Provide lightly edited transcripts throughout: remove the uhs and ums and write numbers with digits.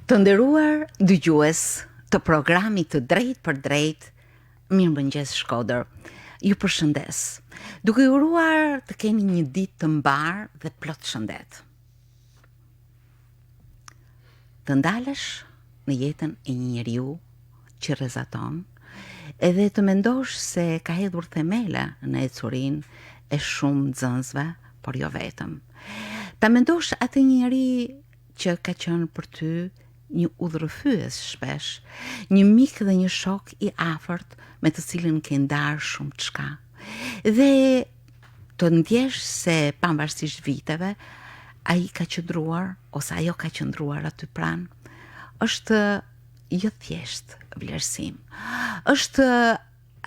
Të nderuar dëgjues të programit të Drejt për Drejt, Mirëmëngjes Shkodër, ju përshëndes, duke ju uruar të keni një ditë të mbar dhe plot shëndet. Të ndalesh në jetën e një njeriu që rrezaton, edhe të mendosh se ka hedhur themele në ecurin e shumë nxënësve, por jo vetëm. Ta mendosh atë njeri që ka qenë për ty një udhërrëfyes shpesh, një mik dhe një shok i afërt me të cilin ke ndarë shumë çka. Dhe të ndjesh se pavarësisht viteve, ai ka qëndruar ose ajo ka qëndruar aty pranë, është jo thjesht vlerësim. Është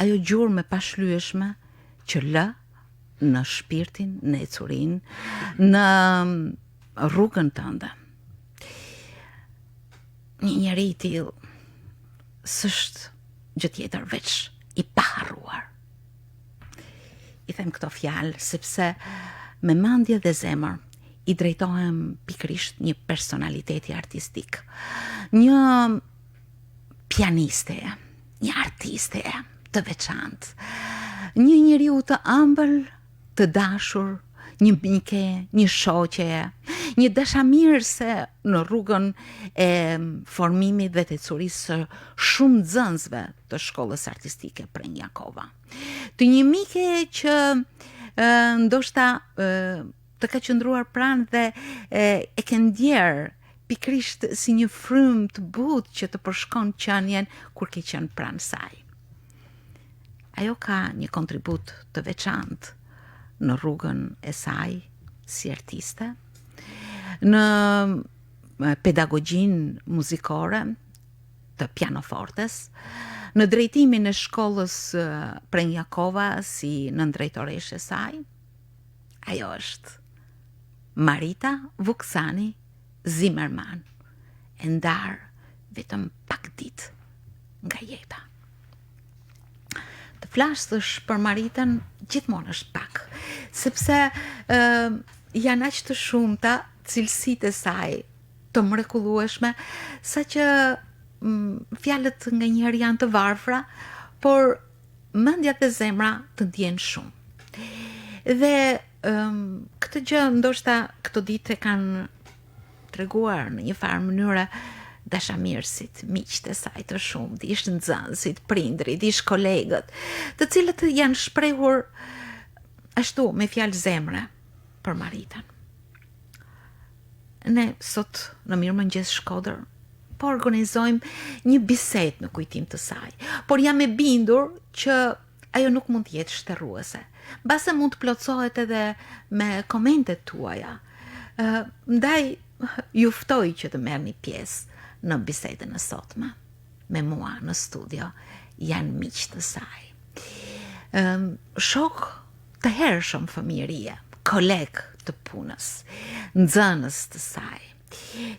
ajo gjurmë e pashlyeshme që lë në shpirtin, në ecurin, në rrugën tënde. Një njeri i tillë s'është gjë tjetër veç i paharruar. I them këto fjalë sepse me mendje dhe zemër i drejtohem pikërisht një personaliteti artistik, një pianiste, një artiste të veçantë, një njeriu të ëmbël, të dashur, një mike, një shoqe, një dashamirëse në rrugën e formimit dhe të ecurisë së shumë nxënësve të shkollës artistike Prenjakova. Të një mike që ndoshta të ka qëndruar pranë dhe e ke ndjer pikërisht si një frymë të butë që të përshkon qenjen kur ke qenë pranë saj. Ajo ka një kontribut të veçantë në rrugën e saj si artiste, në pedagogjinë muzikore të pianofortes, në drejtimin e shkollës Prenjakova si nëndrejtoreshe e saj. Ajo është Marita Vuksani Zimmerman, e ndarë vetëm pak ditë nga jeta. Të flasësh për Maritën gjithmonë është pak, sepse janë aq të shumta cilësitë e saj të mrekullueshme, saqë fjalët nganjëherë janë të varfra, por mendja dhe zemra të ndjen shumë. Dhe këtë gjë ndoshta këto ditë kanë treguar në një farë mënyrë dashamirësit, miqtë e saj të shumt, ish nxënësit, prindrit, ish kolegët, të cilët janë shprehur ashtu me fjalë zemre për Maritën. Ne sot në Mirëmëngjes Shkodër po organizojmë një bisedë në kujtim të saj, por jam e bindur që ajo nuk mund të jetë shterruese. Mbase mund të plotësohet edhe me komentet tuaja. Ndaj ju ftoj që të merrni pjesë në bisedën e sotme. Me mua në studio janë miq të saj. Shok të hershëm fëmijërie, koleg të punës, nxënës të saj,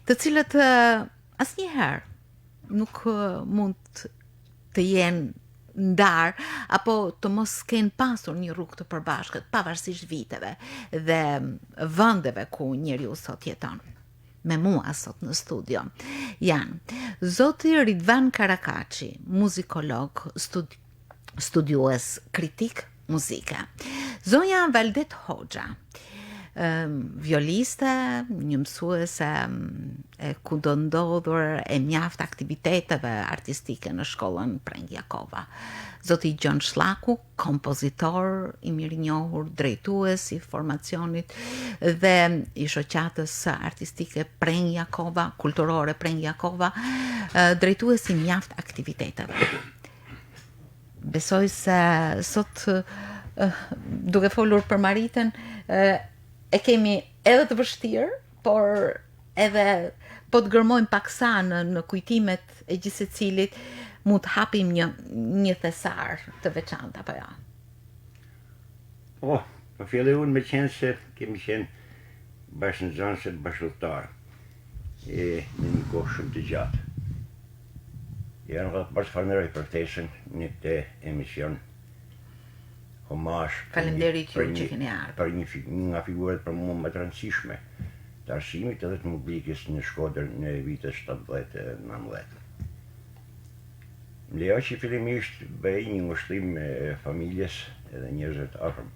të cilët asnjëherë nuk mund të jenë ndar apo të mos kenë pasur një rrugë të përbashkët pavarësisht viteve dhe vendeve ku njeriu sot jeton. Me mua sot në studio janë zoti Ridvan Karakaçi, muzikolog, studiues kritik muzike, zonja Valdet Hoxha, violiste, një mësuese e kudo ndodhur e mjaft aktiviteteve artistike në shkollën Prenjakova, zoti Gjon Shllaku, kompozitor i mirënjohur, drejtues i formacionit dhe i shoqatës artistike Prenjakova, kulturore Prenjakova, drejtues i mjaft aktiviteteve. Besoj se sot duke folur për Maritën e kemi edhe të vështirë, por edhe po të gërmojmë paksa në kujtimet e gjithë secilit, mund të hapim një thesar të veçantë apo jo? Po filloj unë me qenë se kemi qenë bashkënxënëse të bashkëlltar në një kohë shumë të gjatë. Janë nga bashkë falenderoj për ftesën në këtë emision. Homash Faleminderit ju që keni ardhur. Për një nga figurat për mua më të rëndësishme të arsimit edhe të muzikës në Shkodër në vitet 17-19. Më lejo që fillimisht bëj një ushtrim me familjes edhe njerëzve të afërm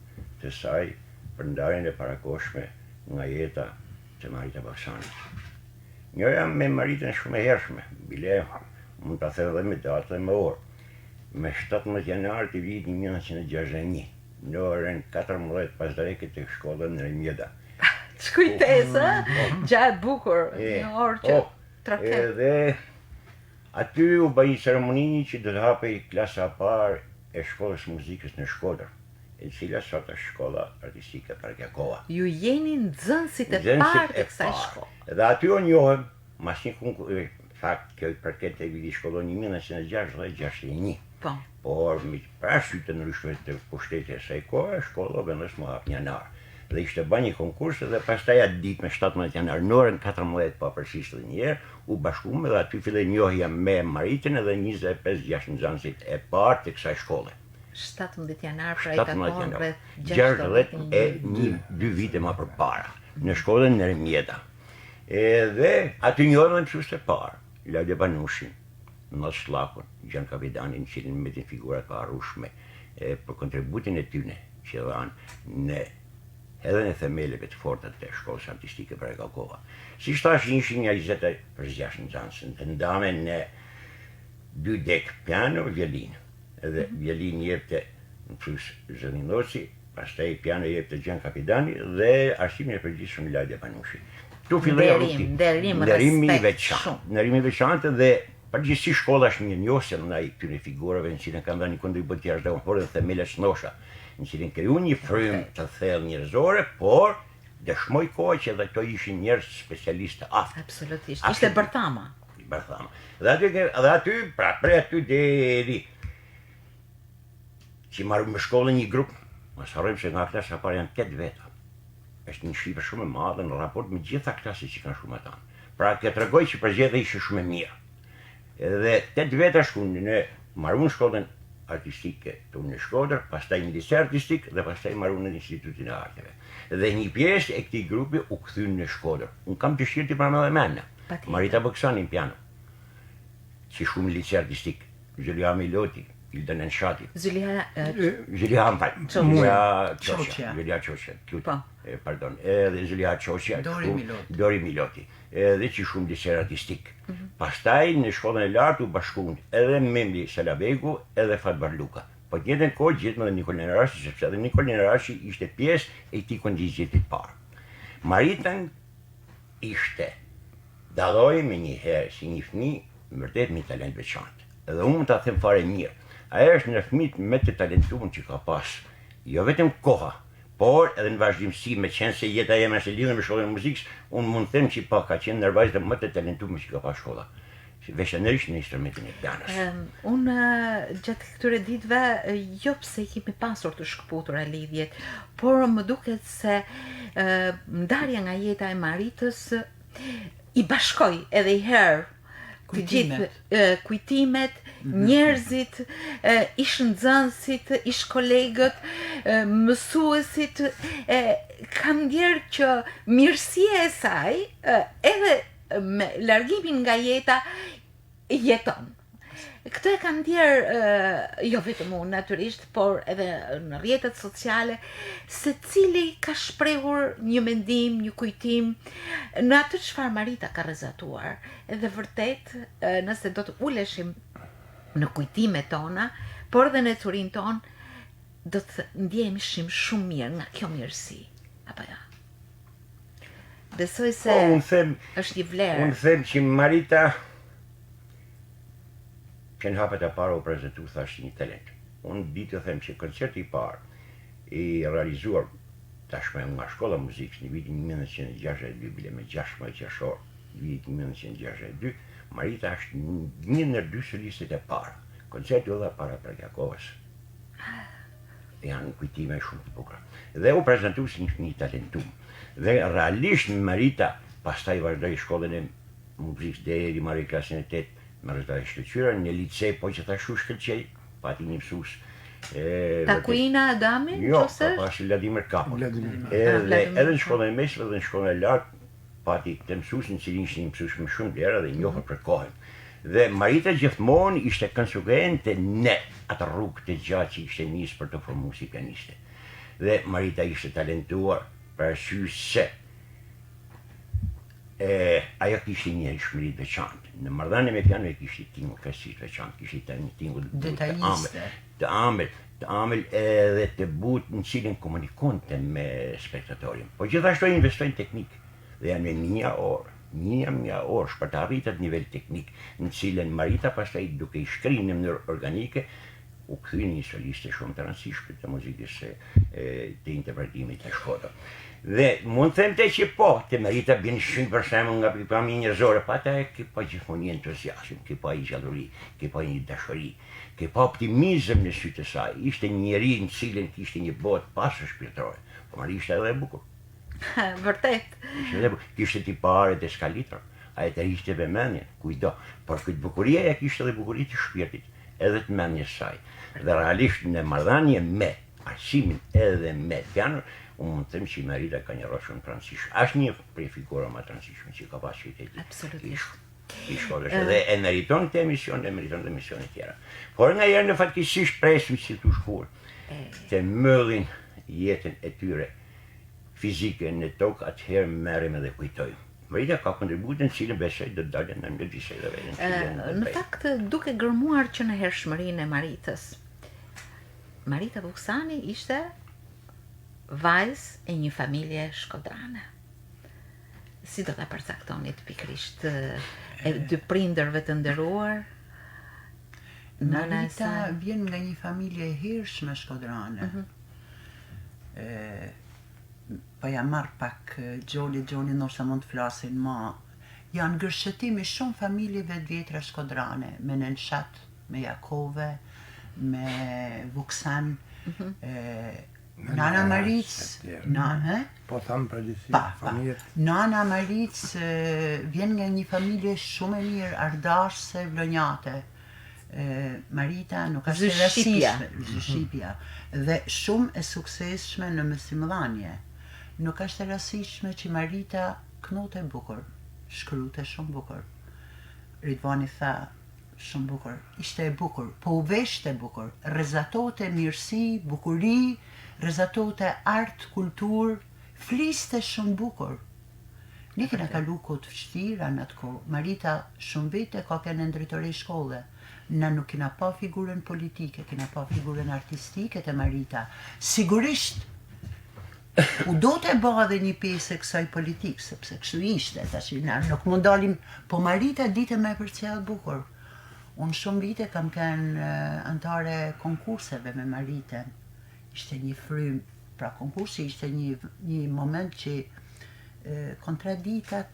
të saj për ndarjen e parakoshme nga jeta të Marita Baksanit. Njëra me Maritën shumë e hershme, bile mund ta them edhe me datë dhe me orë. Me 17 janar të vitit 1961, në orën 14 pas dareke të shkollën në Mjeda. Shkujtesa, gjatë bukur, në orë që trafik. Edhe aty u bëj ceremonini që do të hapej klasa e parë e shkollës muzikës në Shkodër, e cila sot është shkolla artistike Parkjakova. Ju jeni nxënësit e parë të kësaj shkolle. Dhe aty u njohem, mas një konkursi, fakt kjo i përket e viti shkollon 1961. Por me parasysh të ndryshme të pushtetit e saj kohe, shkolla vendos më hap një janar. Dhe ishte bën një konkurs dhe pastaj atë ditë me 17 janar në orën 14 pa përgjithësisht edhe një herë u bashkuam dhe aty filloi njohja me Maritën edhe 25-6 nxënësit e parë të kësaj shkolle. 17 janar pra i takon rreth 62 vite më përpara në shkollën në Mjeda. Edhe aty njohëm mësuesit e parë, Lajde Banushin, në Shllakun, Gjan Kapitanin, që me të figurat ka arrushme për kontributin e tyne që dhanë në edhe në themeleve të forta të shkollës artistike Parkjakova. Si thash, ishin një 20 nxënës, të ndame në 2 dek piano, violin. Edhe violin jepte në plus Zëllinoci, pastaj piano jepte Gjan Kapitani dhe arsimin e përgjithshëm Lajde Banushi. Tu filloi nderimi i veçantë dhe përgjithësisht shkolla është një njohëse ndaj këtyre figurave në cilën kanë dhënë një kontribut të jashtëzakonshëm dhe themelet shnosha, në cilën kriju një frymë të thellë njerëzore, por dëshmoj kohë që edhe këto ishin njerëz specialistë aftë. Absolutisht. Ishte bërthama. Bërthama. Dhe aty, pra prej aty deri që marrëm me shkollën një grup, mos harrojmë se nga klasa e parë janë 8 veta. Është një shifër shumë e madhe në raport me gjitha klasit që kanë shumë ata. Pra kjo tregoj që përgjithësia ishte shumë e mirë. Edhe 8 veta shkunë në marrun shkollën artistike të në Shkodër, pastaj një lise artistik dhe pastaj marrun në Institutin e Arteve. Dhe një pjesë e këtij grupi u kthyn në Shkodër. Unë kam dëshirë të pranoj emrin. Marita Baksani në piano. Si shumë lise artistik, Zhylia Miloti, Hilda Nenshati. Zhylia Çoçja. Pardon, edhe Zhylia Çoçja, Dori Miloti. Edhe që shumë lise artistik. Pastaj në shkollën e lartë u bashkuan edhe Memli Salabegu edhe Fatbar Luka. Po tjetër kohë gjetëm edhe Nikol Nenarashi, sepse edhe Nikol Nenarashi ishte pjesë e këtij kontingenti të parë. Maritën ishte dalloj me një herë si një fëmijë vërtet me talent veçantë. Edhe unë ta them fare mirë. Ajo është në fëmijët me të talentuar që ka pas, jo vetëm koha, por edhe në vazhdimsi, me qenë se jeta jeme është e lidhur me shkollën e muzikës, unë mund të them që ka qenë ndër vajzat më të talentuar që ka pas shkolla. Veçanërisht në instrumentin e pianos. Unë gjatë këtyre ditëve, jo pse kemi pasur të shkëputura lidhjet, por më duket se ndarja nga jeta e Maritës i bashkoi edhe i herë kujtimet, njerëzit, ish nxënësit, ish kolegët, mësuesit, kam ndjerë që mirësia e saj edhe me largimin nga jeta jeton. Këtë e kam ndjerë, jo vetëm unë natyrisht, por edhe në rrjetet sociale, se cili ka shprehur një mendim, një kujtim, në atë çfarë Marita ka rrezatuar. Edhe vërtet, nëse do të uleshim në kujtimet tona, por edhe në curin ton, do të ndjeheshim shumë mirë nga kjo mirësi. Apo jo? Besoj se është një vlerë. Unë them që Marita që në hapet e para u prezentu thash një talent. Unë di të them që koncerti i parë i realizuar tashmë nga shkolla muzikës në vitin 1962, bile me 16 qershor, vitin 1962, Marita është një ndër 2 solistet e parë. Koncerti u dha para Parkjakovës. Janë kujtime shumë të bukura. Dhe u prezentu si një talentum. Dhe realisht Marita pastaj vazhdoi shkollën e muzikës deri marri klasën e 8 me rezultate shkëlqyera në lice, po që ta shkëlqej, pati një mësues. Takuina Adami? Jo, ka pasi Vladimir Kapon. Edhe në shkollën e mesme dhe në shkollën e lartë pati të mësuesin që ishin mësues më shumë lera dhe njohur për kohën. Dhe Marita gjithmonë ishte konsekvente në atë rrugë të gjatë që ishte nisë për të formuar si pianiste. Dhe Marita ishte talentuar për arsye se ajo kishte një hershmëri të veçantë. Në marrëdhënie me piano kishte tingull klasik të veçantë, kishte një tingull të ëmbël edhe të butë në cilin komunikonte me spektatorin. Po gjithashtu investoi në teknikë dhe janë me një orë për të arritur atë nivel teknik në cilën Marita pastaj duke i shkruar në mënyrë organike u kthye një soliste shumë të rëndësishme të muzikës të interpretimit të Shkodrës. Dhe mund të them që po, të Marita bën shumë për shembull nga pikpamja njerëzore, pa ata që po gjithmonë entuziazëm, që po ai gjallëri, që po ai dashuri, që po optimizëm në sytë të saj. Ishte një njerëz në cilën kishte një botë pasur shpirtërore, por ishte edhe e bukur. Vërtet. Kishte tiparet e skalitur, ai të ishte vëmendje, kujdo, por këtë bukuria ja kishte edhe bukurinë të shpirtit, edhe të mendjes saj. Dhe realisht në marrëdhënie me arsimin edhe me pianon, unë mund të them që Marita ka një rol shumë të rëndësishme. Është një prej figurave më të rëndësishme që ka pasur qyteti. Absolutisht. I Shkodrës dhe e meriton këtë emision dhe meriton dhe emisione tjera. Por nga herë në fatkeqësisht presim si të shkuar të mbëllin jetën e tyre fizike në tokë, atëherë merrem edhe kujtojmë. Marita ka kontributin cilën besoj do të dalë në një bisedë. Në fakt, duke gërmuar që në hershmërinë e Maritës, Marita Vuksani ishte vajzë e një familje shkodrane. Si do ta përcaktonit pikërisht e dy prindërve të nderuar? Marita vjen nga një familje e hershme shkodrane. Po ja marr pak Gjoni ndoshta mund të flasin më. Janë gërshëtimi shumë familjeve të vjetra shkodrane, me Nënshat, me Jakove, me Vuksan, Nana Maric, po tham përgjithësi familjet. Nana Maric vjen nga një familje shumë e mirë, ardashse, vlonjate. Marita nuk është e rastishme, Zhyshipja, dhe shumë e suksesshme në mësimdhënie. Nuk është e rastishme që Marita knote bukur, shkrute shumë bukur. Ridvani tha shumë bukur, ishte e bukur, po u veshte bukur, rrezatote mirësi, bukuri, rrezatote art, kultur, fliste shumë bukur. Ne kena kalu kohë të vështira në atë kohë. Marita shumë vite ka qenë drejtore shkolle. Na nuk kena pa figurën politike, kena pa figurën artistike të Marita. Sigurisht u do të bë edhe një pjesë e kësaj politikë, sepse kështu ishte, tash nuk mund dalim, po Marita ditë me përcjell bukur. Unë shumë vite kam qenë antare konkurseve me Maritën. Ishte një frym, pra konkursi ishte një moment që kontraditat,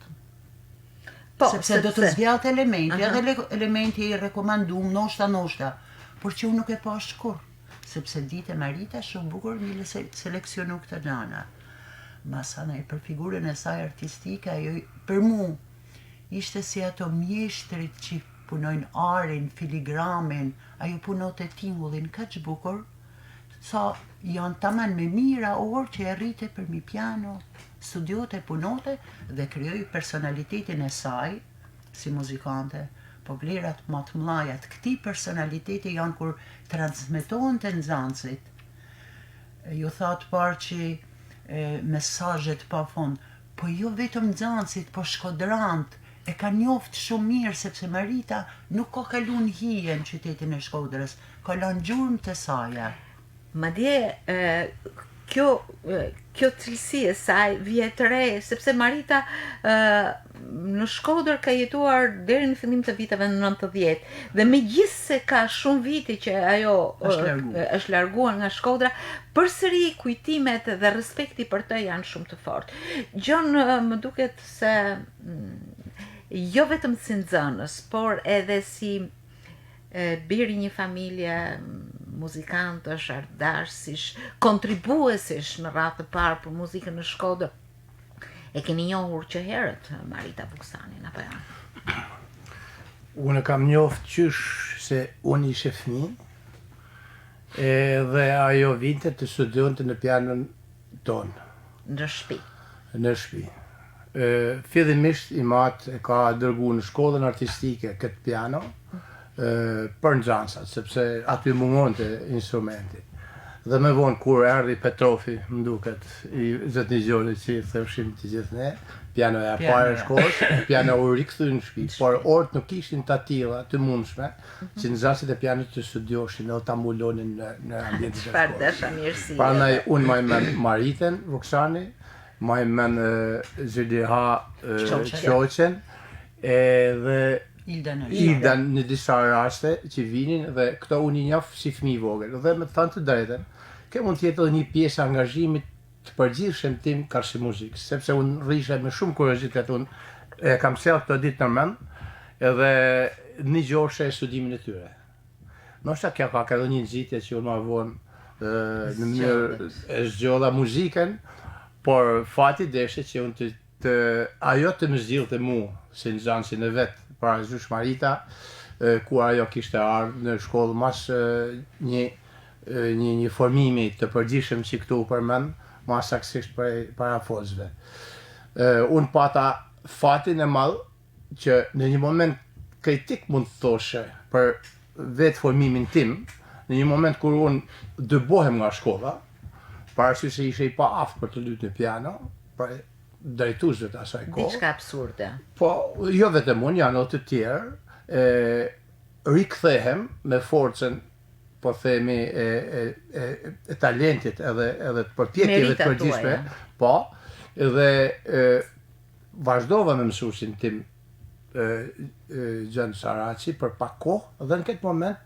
sepse do të zgjat elementi, edhe elementi i rekomandum, noshta, por që unë nuk e pa shkur, sepse dite Marita shumë bukur një seleksionu këtë nana. Masana e për figurën e saj artistike, ajo për mu ishte si ato mjeshtrit që punojnë arin, filigramin, ajo punote tingullin kaq bukur, sa janë taman me mira orë që e rrite për mi piano, studiote, punote dhe krijoi personalitetin e saj si muzikante, po vlerat më të mëdha të këtij personaliteti janë kur transmetohen te nxënësit. Ju thatë parë që mesazhet pa fund, po jo vetëm nxënësit, po shkodrant e ka njoft shumë mirë, sepse Marita nuk ka kaluar hije në qytetin e Shkodrës, ka lënë gjurmë të saj. Madje kjo cilësi e saj vjet re, sepse Marita në Shkodër ka jetuar deri në fillim të viteve 90, dhe megjithse ka shumë vite që ajo është larguar nga Shkodra, përsëri kujtimet dhe respekti për të janë shumë të fortë. Gjon më duket se jo vetëm si nxënës, por edhe si biri një familje muzikantësh, ardashësh, kontribuesish në radhë të parë për muzikën në Shkodër. E keni njohur që herët Marita Vuksanin, apo jo? Unë kam njoft qysh se unë ishe fëmijë, dhe ajo vinte të studionte në pianon tonë. Në shtëpi. Në shtëpi. fillimisht i matë e ka dërgu në shkollën artistike këtë piano për nxansat, sepse aty mungonte instrumenti. Dhe me vonë kur erdhi Petrofi, më duket, i zëtë një gjoni që i thëshim të gjithë ne, pianoja parë e shkollës, piano u rikthy në shtëpi, por orët nuk ishin të atilla, të mundshme, që nxënësit e pianit të studioshin edhe ta mbulonin në ambientin e Çfarë shkollës. dashamirësie. Prandaj unë maj men Mariten Vuksani, maj men Zhyliha Qoqen, edhe Ilda në disa raste që vinin dhe këto unë i njeh si fëmijë vogël. Dhe me të thënë të drejtën, kjo mund të jetë edhe një pjesë e angazhimit të përgjithshëm tim karshi muzikë, sepse unë rrisha me shumë kuriozitet, unë e kam sjellë këto ditë në mend, edhe një gjoshe studimin e tyre. Ndoshta kjo ka edhe një nxitje që unë ma vonë në mënyrë e zgjolla muzikën, por fati deshe që unë ajo të më zgjidhte mua si nxënësin e vet para Zhysh Marita, ku ajo kishte ardhur në shkollë mas një formimi të përgjithshëm që këtu përmend, mas saksisht para fozve. Unë pata fatin e madh që në një moment kritik mund të thoshe për vetë formimin tim, në një moment kur unë dëbohem nga shkolla, parasysh se ishe i pa aftë për të luajtur në piano, për drejtuesve të asaj kohë. Diçka absurde. Po, jo vetëm unë, janë edhe të tjerë, rikthehem me forcën, po themi, e talentit edhe të përpjekjeve të përgjithshme, po, edhe vazhdova me mësuesin tim Gjan Saraçi për pak kohë, dhe në këtë moment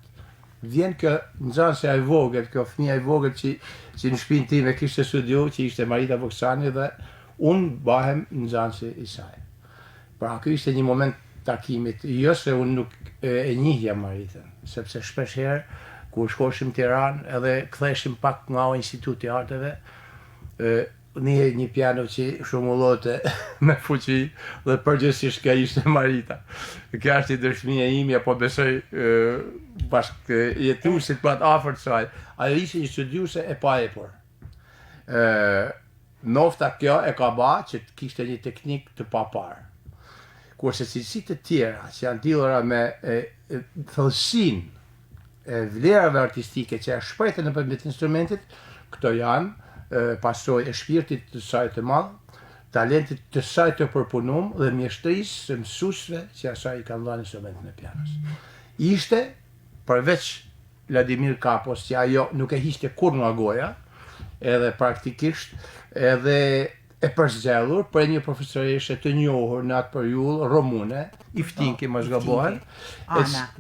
vjen kjo nxënësja e vogël, kjo fëmija e vogël që në shtëpinë time kishte studio, që ishte Marita Vuksani, dhe unë bahem nxënësi i saj. Pra, ky ishte një moment takimit, jo se unë nuk e njihja Maritën, sepse shpesh herë kur shkoshim në Tiranë edhe ktheheshim pak nga Instituti i Arteve, një piano që shumullote me fuqi dhe përgjithsisht kjo ishte Marita. Kjo është i dëshmia ime, po besoj bashkë jetuesit më të afërt saj. Ajo ishte një studiuse e paepur. Nofta kjo e ka ba që të kishte një teknik të paparë. Kurse cilësitë të tjera që janë lidhura me thellësinë e vlerave artistike që e shprehten nëpërmjet instrumentit, këto janë pasoj e shpirtit të saj të madh, talentit të saj të përpunuar dhe mjeshtrisë së mësuesve që asaj i kanë dhënë instrumentin e pianos. Ishte përveç Vladimir Kapos, që ajo nuk e hiqte kurrë nga goja, edhe praktikisht edhe e përzgjedhur për një profesoreshe të njohur në atë periudhë romune, Iftinki mos gabohen,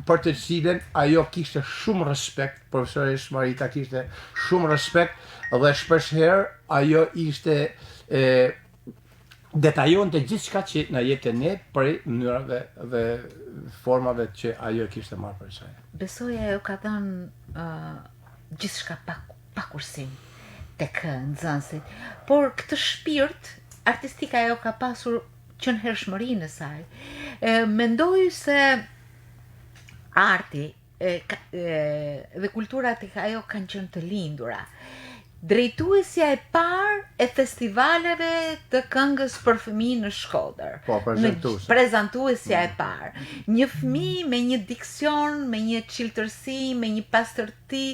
për të cilën ajo kishte shumë respekt, profesoresh Marita kishte shumë respekt, dhe shpesh herë ajo ishte detajonte gjithçka që na jepte ne për mënyrave dhe formave që ajo kishte marrë për saj. Besoj ajo ka dhënë gjithçka pa kursim tek nxënësit, por këtë shpirt artistik ajo ka pasur që në hershmërinë e saj. Mendoj se arti dhe kultura tek ajo kanë qenë të lindura. Drejtuesja e parë e festivaleve të këngës për fëmijë në Shkodër. Po, prezantuesja e parë. Një fëmijë me një diksion, me një çiltërsi, me një pastërti,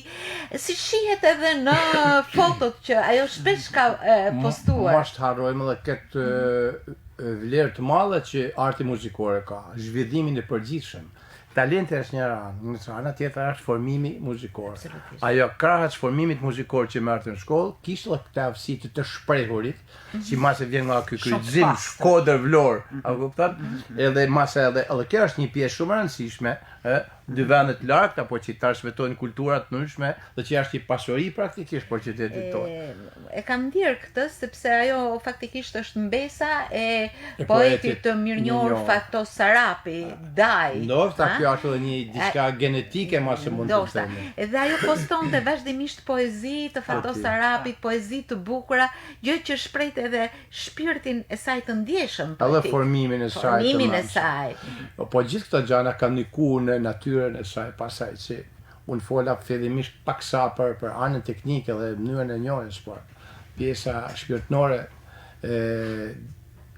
si shihet edhe në fotot që ajo shpesh ka postuar. Mos të harrojmë edhe këtë vlerë të madhe që arti muzikore ka, zhvillimin e përgjithshëm. Talenti është një anë, në ana tjetër është formimi muzikor. Ajo krahas formimit muzikor që merrte në shkollë, kishte edhe këtë aftësi të shprehurit, si mase vjen nga ky kryqëzim Shkodër Vlorë, a kupton? Edhe mase edhe kjo është një pjesë shumë e rëndësishme, dy vende të largta, apo që transmetojnë kultura të ndryshme dhe që është një pasuri praktikisht për qytetin tonë. E kam ndier këtë sepse ajo faktikisht është mbesa e poetit të mirënjohur Fato Sarapi, Daj. Ndoshta kjo është edhe një diçka genetike më se mund të themi. Edhe ajo postonte vazhdimisht poezi të Fato Sarapit, poezi të bukura, gjë që shprehte edhe shpirtin e saj të ndjeshëm. Edhe formimin e saj. Formimin e saj. Po gjithë këto gjëra kanë ndikuar në natyrën e saj, pasaj që unë fola fillimisht paksa për anën teknike dhe mënyrën e njohjes, por pjesa shpirtënore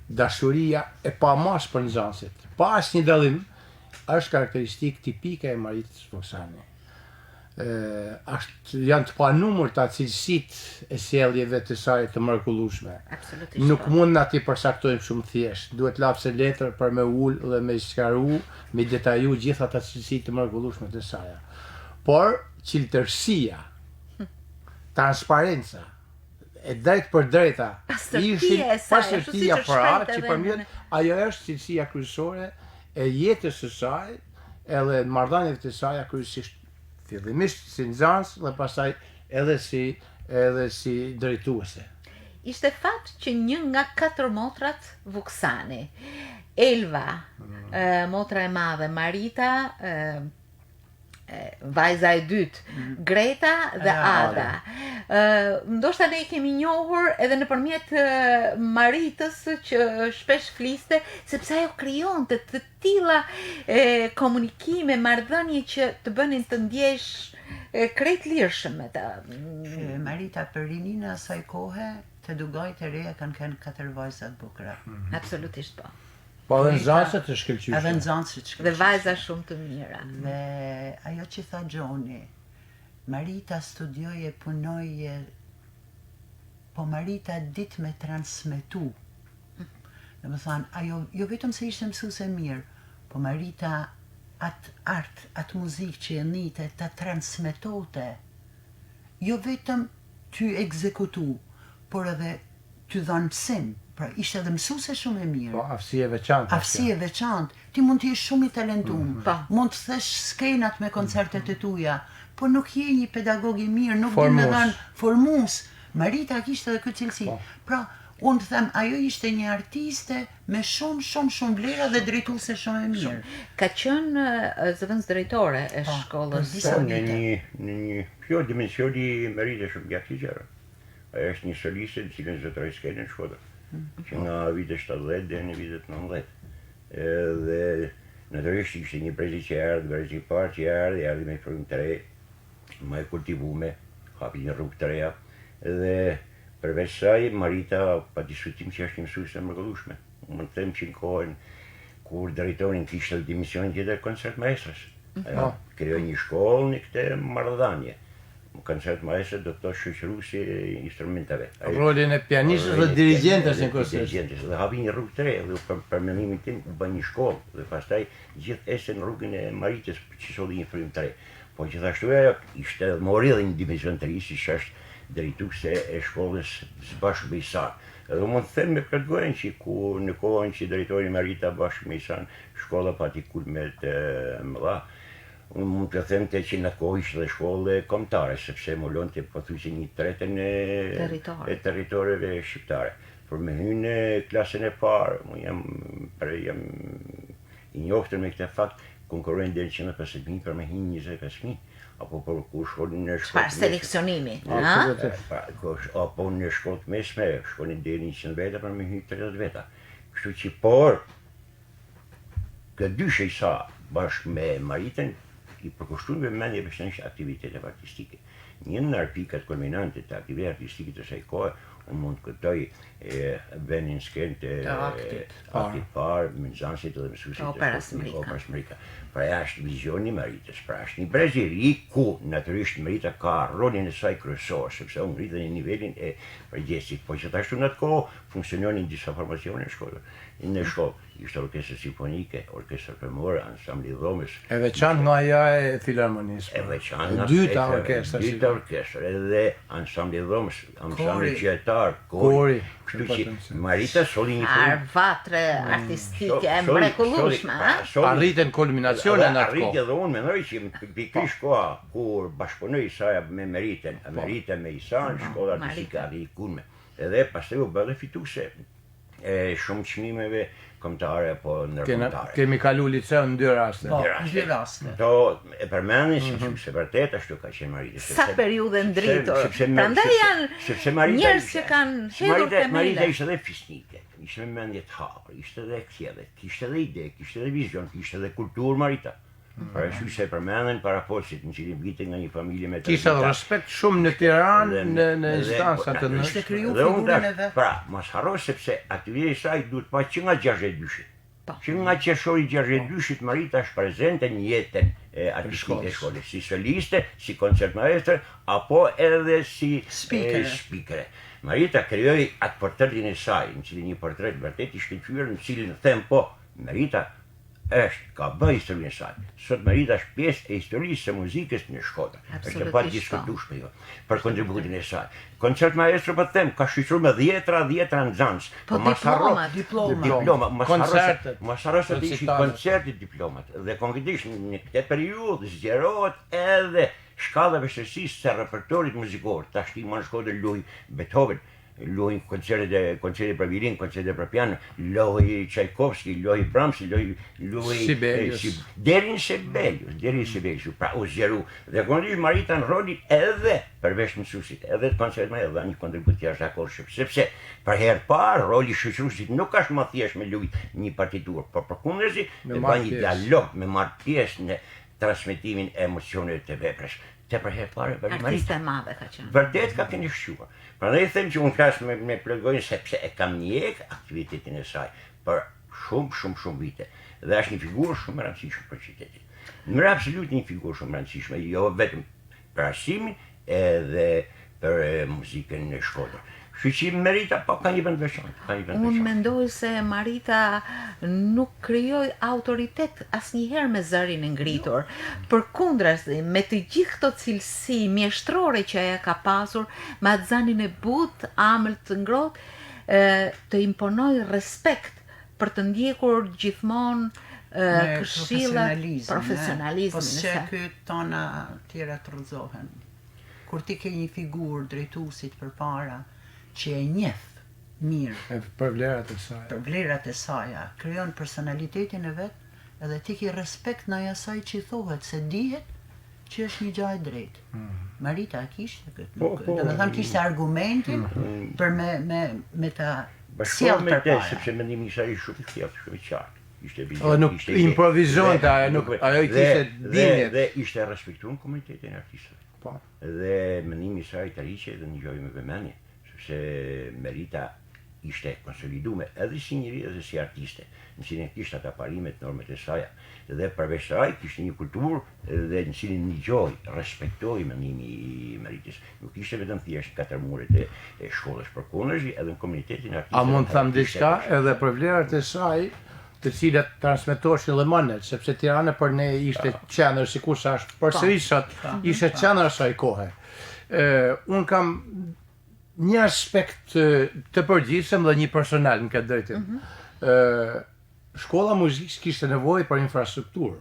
dashuria e pamas për nxënësit. Pa asnjë dallim, është karakteristikë tipike e Maritës Voksani. Janë të panumër të cilësitë e sjelljeve të saj të mrekullueshme. Nuk mund na ti përsaktojmë shumë thjesht. Duhet lapse letër për me ul dhe me sqaru, me detaju gjitha ato cilësi të mrekullueshme të saj. Por qiltërsia, transparenca, e drejt për drejta, pastërtia për atë që përmjet, ajo është cilësia kryesore e jetës së saj, edhe marrëdhënieve të saj kryesisht fillimisht si nxënës dhe pastaj edhe si drejtuese. Ishte fat që një nga 4 motrat Vuksani, Elva, motra e madhe, Marita, vajza e dytë, Greta dhe Ada. Ndoshta ne i kemi njohur edhe nëpërmjet Maritës që shpesh fliste, sepse ajo krijonte të tilla komunikime, marrëdhënie që të bënin të ndjesh krejt lirshëm me ta. Marita për rinin e asaj kohe, të dugoj të reja kanë 4 vajza të bukura. Absolutisht po. Po edhe nxënësat të shkëlqyeshëm. Edhe nxënësit të shkëlqyeshëm. Dhe vajza shumë të mira. Dhe ajo që tha Gjoni, Marita studioi e punoi, po Marita dit me transmetu. Domethënë, ajo jo vetëm se ishte mësuese mirë, po Marita atë muzikë që e njite ta transmetote, jo vetëm ty ekzekutu, por edhe ty dhanë mësim. Pra, ishte edhe mësuese shumë e mirë. Po, aftësi e veçantë. Aftësi e veçantë. Ti mund të jesh shumë i talentuar. Mund të thesh skenat me koncertet e tuja, po nuk je një pedagog i mirë, nuk di me dhënë formues. Marita kishte edhe këtë cilësi. Pra, unë të them, ajo ishte një artiste me shumë vlera dhe drejtuese shumë e mirë. Ka qenë zëvendës drejtore e shkollës. Në një dimensioni Marita shumë gjatë i gjerë. Ajo është një soliste në cilën zotëroi skenën në Shkodër, që nga vitet 70 dhe në vitet 90. Dhe natyrisht ishte një brezi që erdhi parë që erdhi me frym të re, më e kultivume, hapi një rrugë të reja, dhe përveç saj Marita pa diskutim që është një mësuese e mrekullueshme. Mund të them që në kohën kur drejtorin kishte dimisionin tjetër koncert maestrës. Ajo krijoi një shkollë në këtë marrëdhënie. Koncert maestro do të shoqëruesi instrumenteve. Rolin e pianistës dhe dirigjentes në koncert. Dhe hapi një rrugë të re, dhe për mendimin tim u bë një shkollë, dhe pastaj gjithë ecën në rrugën e Maritës që solli një frym të re. Po gjithashtu ajo ishte mori edhe një dimension të ri, siç është drejtuese e shkollës së bashkë me Isan. Edhe mund të them me këtë gojën që në kohën që drejtori Marita bashkë me Isan, shkolla pati kulme të mëdha. Unë mund të them që në kohë ishte dhe shkollë kombëtare, sepse molonte pothuajse 1/3 e territoreve shqiptare. Por me hyrë në klasën e parë, unë jam i njoftër me këtë fakt, konkurrojnë deri 150.000 për me hyrë 25.000. Apo për kur shkollin në shkollë. Çfarë seleksionimi? Apo në shkollë mesme, shkollin deri 100 veta për me hyrë 30 veta. Kështu që por këtë dyshe i sa bashkë me Maritën, i përkushtuar me mendje bështënsh aktivitetet artistike. Një nga pikat kulminante të aktivitetit artistike të saj kohe, unë mund të këtoj venin skenë të aktit parë, me nxënësit dhe mësuesit të Operës Mrika. Pra është vizioni i Maritës, pra është një brez i ri ku natyrisht Marita ka rolin e saj kryesor, sepse unë rritën në nivelin e përgjegjësit, po gjithashtu në atë kohë funksiononin disa formacione në shkollë. Ishte orkestrë simfonike, orkestrë femore, ansambli dhomës. E veçantë nga ajo e filharmonisë. E veçantë. Dyta orkestra, edhe ansambli dhomës, ansambli qytetar, kori. Kështu që Marita solli një arvatre artistike e mrekullueshme, arritën kulminacionin në atë kohë. Arritën dhe unë mendoj që pikërisht koha kur bashkëpunoi Isaja me Meritën, Merita me Isan, shkolla artistike arri kulme. Edhe pastaj u bë fituese e shumë çmimeve kombëtare apo ndërkombëtare. Kemi kalu liceu në 2 raste. Po, në 2 raste. To e përmendin se vërtet ashtu ka qenë Marita. Sa periudhe ndritur. Prandaj janë njerëz që kanë hedhur themele. Marita ishte edhe fisnike, ishte me mendje të hapur, ishte edhe kthjellë, kishte edhe ide, kishte edhe vizion, kishte edhe kulturë Marita. Parashy se përmenden paraposit në cilin vite nga një familje me Kisha respekt shumë në Tiranë në instansat të Ishte kriju figurën e vet. Pra, mos harro sepse atyje i saj duhet pa që nga 62-shit. Që nga qershori 62-shit Marita është prezente në jetën artistike e shkollës, si soliste, si koncertmaestre, apo edhe si spikere. Marita krijoi atë portretin e saj, në cilin një portret vërtet i shkëlqyer, në cilin them po, Marita ka bërë historinë e saj. Sot Marita është pjesë e historisë së muzikës në Shkodër. Është pa diskutueshme jo për kontributin e saj. Koncertmaestro po them, ka shqyrtuar me dhjetra nxënës. Po diploma, mos harro se ishin koncertet diplomat. Dhe konkretisht në këtë periudhë zgjerohet edhe shkalla e vështirësisë së repertorit muzikor. Tash ti në Shkodër luaj Beethoven, luaj koncerte për violin, koncerte për piano, luaj Tchaikovsky, luaj Brahms, luaj deri në Sibelius, pra u zgjeru. Dhe konkretisht Marita në rolin edhe përveç mësuesit, edhe të koncertma edhe një kontribut jashtëzakonshëm, sepse për herë parë roli shoqëruesit nuk është më thjesht me luaj një partiturë, por përkundërzi me bën një dialog, me marr pjesë në transmetimin e emocioneve të veprës. Te për herë parë artiste madhe ka qenë. Vërtet ka keni shquar. Prandaj them që unë kas me plagojnë sepse e kam njeh aktivitetin e saj për shumë vite. Dhe është një figurë shumë e rëndësishme për qytetin. Në absolut një figurë shumë e rëndësishme, jo vetëm për arsimin edhe për muzikën në Shkodër. Kështu që Marita po ka një vend veçantë. Unë mendoj se Marita nuk krijoi autoritet asnjëherë me zërin e ngritur. Përkundrazi, me të gjithë këto cilësi mjeshtrore që ajo ka pasur, me atë zanin e butë, amël të ngrohtë, të imponoi respekt për të ndjekur gjithmonë këshilla, profesionalizmin. Po se këtë tona tjera të rëzohen. Kur ti ke një figurë drejtuesit përpara, që e njeh mirë për vlerat e saj. Për vlerat e saj, krijon personalitetin e vet, edhe ti ke respekt ndaj asaj që thuhet, se dihet që është një gjë e drejtë. Marita kishte këtë. Domethënë kishte argumentin për me ta sjell përpara. Sepse mendimi i saj ishte shumë i thjeshtë, shumë i qartë. Nuk improvizonte, ajo kishte dinje dhe ishte respektuar komunitetin e artistëve. Po. Dhe mendimi i saj të riqe dhe një gjë me vëmendje. Se Marita ishte konsolidume edhe si njëri edhe si artiste, në cilin kishte ata parimet, normet e saj, dhe përveç saj kishte një kulturë dhe në cilin ngjoj, respektoi mendimi i Maritës. Nuk ishte vetëm thjesht katër muret e shkollës, përkundërzi edhe në komunitetin artistëve. A mund të them diçka edhe për vlerat e saj, të cilat transmetoheshin dhe mënet, sepse Tirana për ne ishte qendër, sikur sa është përsëri sot, ishte qendër asaj kohe. Un kam një aspekt të përgjithshëm dhe një personal në këtë drejtim. Shkolla muzikës kishte nevojë për infrastrukturë.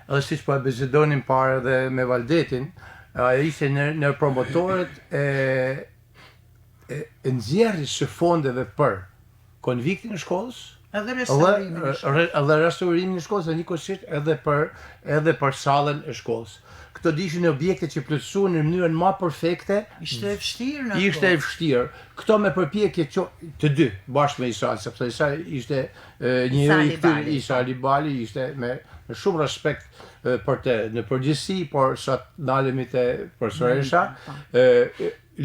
Edhe siç po e bisedonim parë dhe me Valdetin, ai ishte në promotorët e nxjerrjes së fondeve për konviktin e shkollës, edhe restaurimin e shkollës, dhe njëkohësisht edhe për sallën e shkollës. Këto dishin objekte që plotësuan në mënyrën më perfekte. Ishte e vështirë në Ishte e vështirë. Këto me përpjekje të dy, bashkë me Isa, sepse Isa ishte një Isa Alibali, ishte me shumë respekt për të në përgjithësi, por sot ndalemi te profesoresha,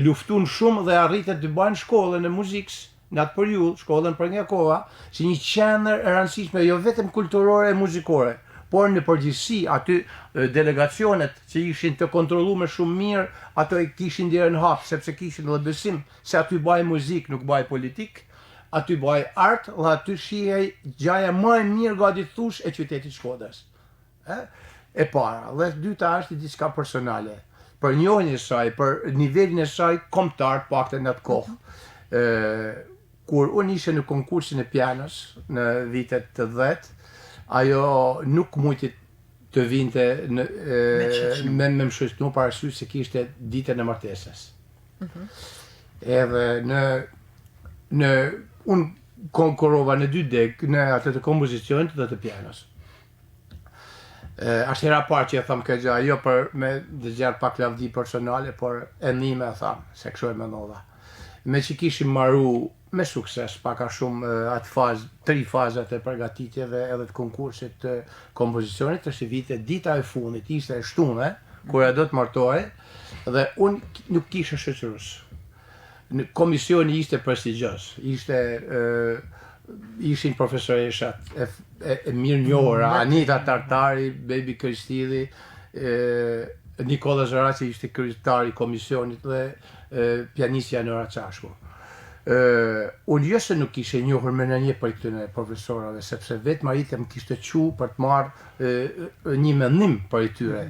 luftun shumë dhe arritën të bëjnë shkollën e muzikës në atë periudhë, shkollën Prangjakova, si një qendër e rëndësishme jo vetëm kulturore e muzikore, por në përgjithësi aty delegacionet që ishin të kontrolluar shumë mirë, ato e kishin derën hap, sepse kishin edhe besim se aty bëj muzikë, nuk bëj politik, aty bëj art, dhe aty shihej gjaja më e mirë gati thush e qytetit Shkodrës. E para, dhe dyta është diçka personale, për njohjen e saj, për nivelin e saj kombëtar, paktën në atë kohë. Kur unë ishe në konkursin e pianos në vitet të 10, ajo nuk mujti të vinte me më shështu parasysh se kishte ditën e martesës. Edhe unë konkurova në 2 deg në atë të kompozicionit dhe të pianos. Ashtë hera parë që e thamë këtë gjë, jo për me dëgjarë pak lavdi personale, por e nime e thamë, se kështu e mendova. Me që kishim marru me sukses, paka shumë atë fazë, 3 fazat e përgatitjeve edhe të konkursit të kompozicionit, është vite dita e fundit, ishte e shtunë, kur do të martohej, dhe unë nuk kisha shoqërus. Komisioni ishte prestigjos, ishin profesoreshat e mirë njohura, Anita Tartari, Bebi Kristili, Nikola Zoraci ishte kryetari i komisionit dhe pianistja Nora Çashku. Unë jo se nuk ishe njohur me një për këtyne profesorave, sepse vetë Marita më kishte qu për të marrë një mendim për i tyre.